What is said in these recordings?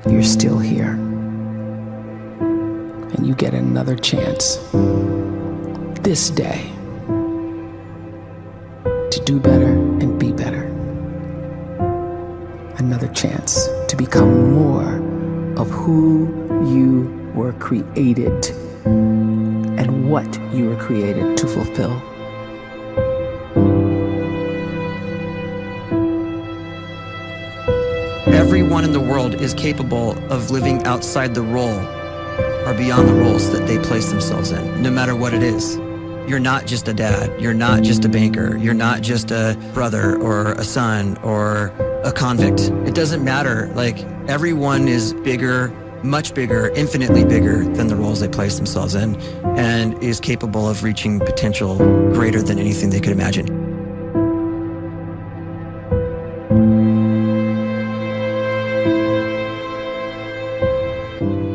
you're still here. And you get another chance this day to do better and be better. Another chance to become more of who you were created and what you were created to fulfill. Everyone in the world is capable of living outside the role or beyond the roles that they place themselves in, no matter what it is. You're not just a dad, you're not just a banker, you're not just a brother or a son or a convict. It doesn't matter. Like, everyone is bigger, much bigger, infinitely bigger than the roles they place themselves in, and is capable of reaching potential greater than anything they could imagine.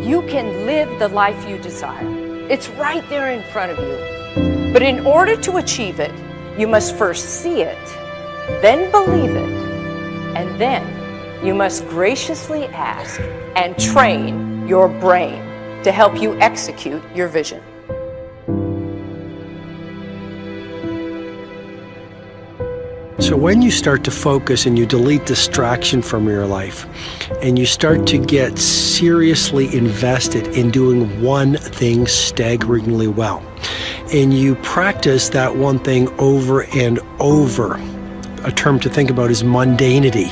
You can live the life you desire. It's right there in front of you. But in order to achieve it, you must first see it, then believe it, and then you must graciously ask and train your brain to help you execute your vision. So when you start to focus and you delete distraction from your life, and you start to get seriously invested in doing one thing staggeringly well, and you practice that one thing over and over, a term to think about is mundanity.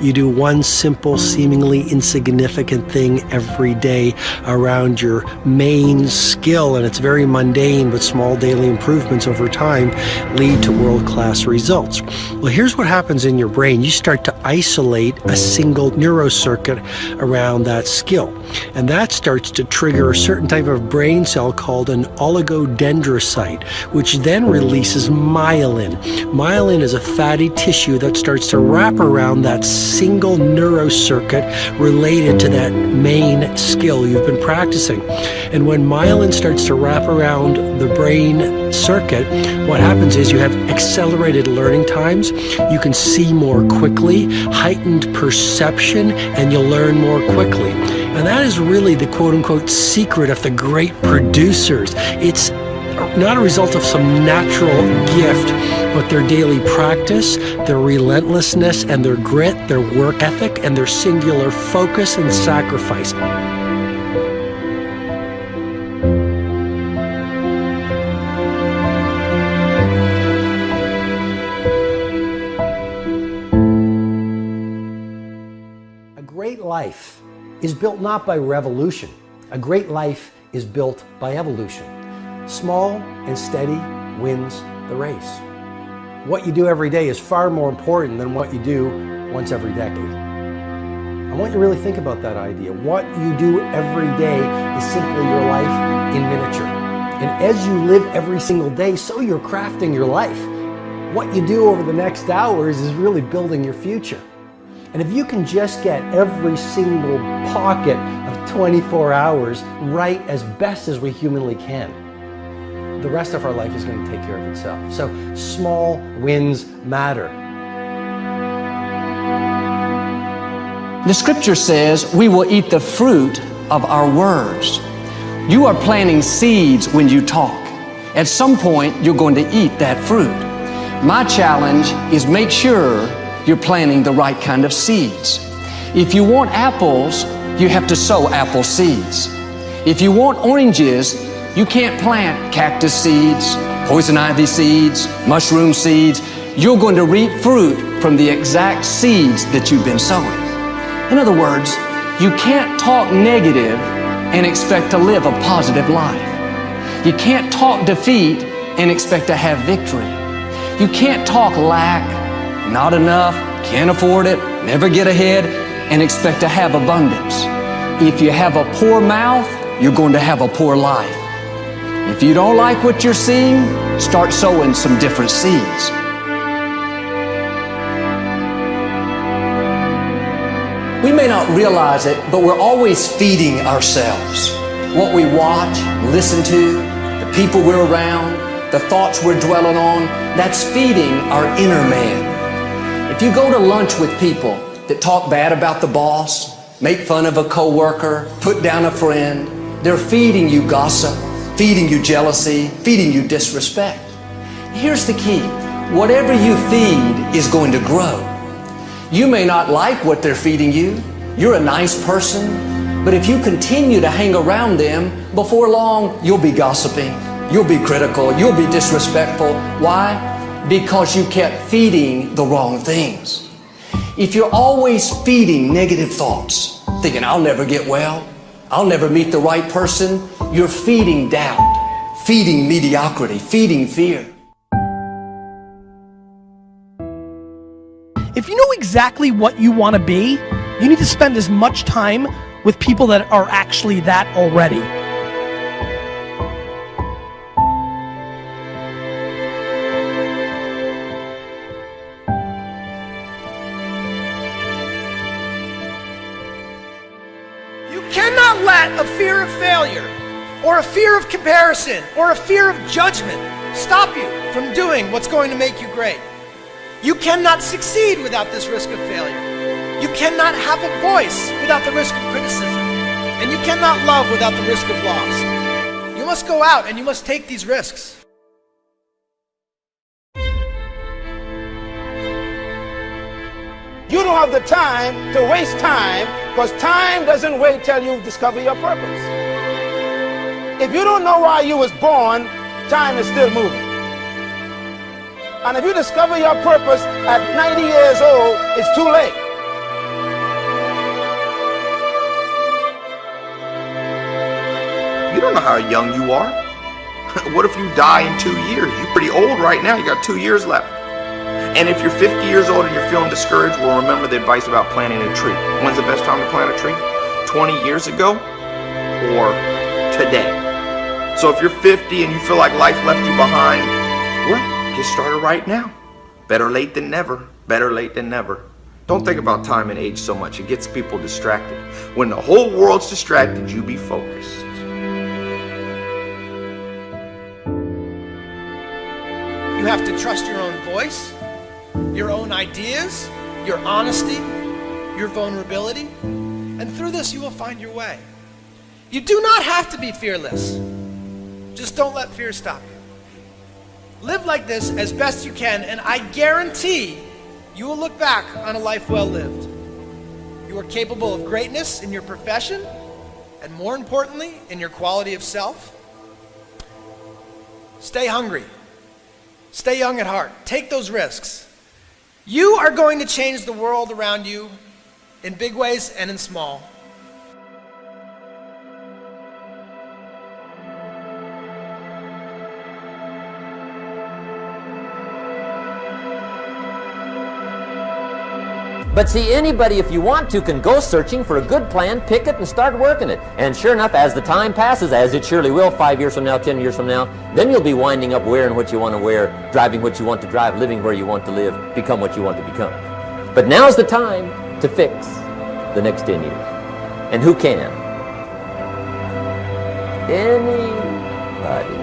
You do one simple, seemingly insignificant thing every day around your main skill, and it's very mundane, but small daily improvements over time lead to world-class results. Well, here's what happens in your brain. You start to isolate a single neurocircuit around that skill, and that starts to trigger a certain type of brain cell called an oligodendrocyte, which then releases myelin. Myelin is a fatty tissue that starts to wrap around that single neurocircuit related to that main skill you've been practicing. And when myelin starts to wrap around the brain circuit, what happens is you have accelerated learning times, you can see more quickly, heightened perception, and you'll learn more quickly. And that is really the quote-unquote secret of the great producers. It's not a result of some natural gift, but their daily practice, their relentlessness and their grit, their work ethic, and their singular focus and sacrifice. A great life is built not by revolution. A great life is built by evolution. Small and steady wins the race. What you do every day is far more important than what you do once every decade. I want you to really think about that idea. What you do every day is simply your life in miniature. And as you live every single day, so you're crafting your life. What you do over the next hours is really building your future. And if you can just get every single pocket of 24 hours right as best as we humanly can, the rest of our life is going to take care of itself. So small wins matter. The scripture says we will eat the fruit of our words. You are planting seeds when you talk. At some point, you're going to eat that fruit. My challenge is make sure you're planting the right kind of seeds. If you want apples, you have to sow apple seeds. If you want oranges, you can't plant cactus seeds, poison ivy seeds, mushroom seeds. You're going to reap fruit from the exact seeds that you've been sowing. In other words, you can't talk negative and expect to live a positive life. You can't talk defeat and expect to have victory. You can't talk lack, not enough, can't afford it, never get ahead, and expect to have abundance. If you have a poor mouth, you're going to have a poor life. If you don't like what you're seeing, start sowing some different seeds. We may not realize it, but we're always feeding ourselves. What we watch, listen to, the people we're around, the thoughts we're dwelling on, that's feeding our inner man. If you go to lunch with people that talk bad about the boss, make fun of a coworker, put down a friend. They're feeding you gossip, feeding you jealousy, feeding you disrespect. Here's the key. Whatever you feed is going to grow. You may not like what they're feeding you. You're a nice person, but if you continue to hang around them, before long, you'll be gossiping. You'll be critical. You'll be disrespectful. Why? Because you kept feeding the wrong things. If you're always feeding negative thoughts, thinking, I'll never get well, I'll never meet the right person, you're feeding doubt, feeding mediocrity, feeding fear. If you know exactly what you want to be, you need to spend as much time with people that are actually that already. You cannot let a fear of failure, or a fear of comparison, or a fear of judgment stop you from doing what's going to make you great. You cannot succeed without this risk of failure. You cannot have a voice without the risk of criticism. And you cannot love without the risk of loss. You must go out and you must take these risks. You don't have the time to waste time, because time doesn't wait till you discover your purpose. If you don't know why you was born, time is still moving. And if you discover your purpose at 90 years old, it's too late. You don't know how young you are. What if you die in 2 years? You're pretty old right now. You got 2 years left. And if you're 50 years old and you're feeling discouraged, well, remember the advice about planting a tree. When's the best time to plant a tree? 20 years ago or today? So if you're 50 and you feel like life left you behind, well, get started right now. Better late than never. Better late than never. Don't think about time and age so much. It gets people distracted. When the whole world's distracted, you be focused. You have to trust your own voice, your own ideas, your honesty, your vulnerability, and through this you will find your way. You do not have to be fearless. Just don't let fear stop you. Live like this as best you can, and I guarantee you will look back on a life well lived. You are capable of greatness in your profession, and more importantly, in your quality of self. Stay hungry. Stay young at heart. Take those risks. You are going to change the world around you in big ways and in small. But see, anybody, if you want to, can go searching for a good plan, pick it, and start working it. And sure enough, as the time passes, as it surely will, 5 years from now, 10 years from now, then you'll be winding up wearing what you want to wear, driving what you want to drive, living where you want to live, become what you want to become. But now's the time to fix the next 10 years. And who can? Anybody.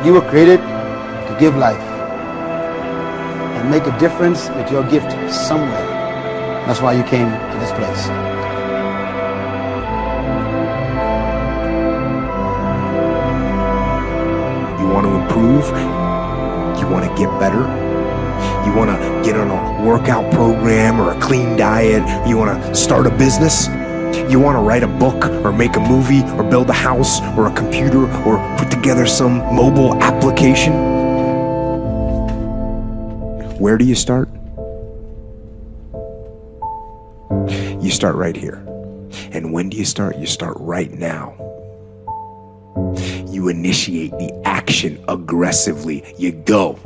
You were created to give life and make a difference with your gift somewhere. That's why you came to this place. You want to improve? You want to get better? You want to get on a workout program or a clean diet? You want to start a business? You want to write a book or make a movie or build a house or a computer or put together some mobile application? Where do you start? You start right here. And when do you start? You start right now. You initiate the action aggressively. You go.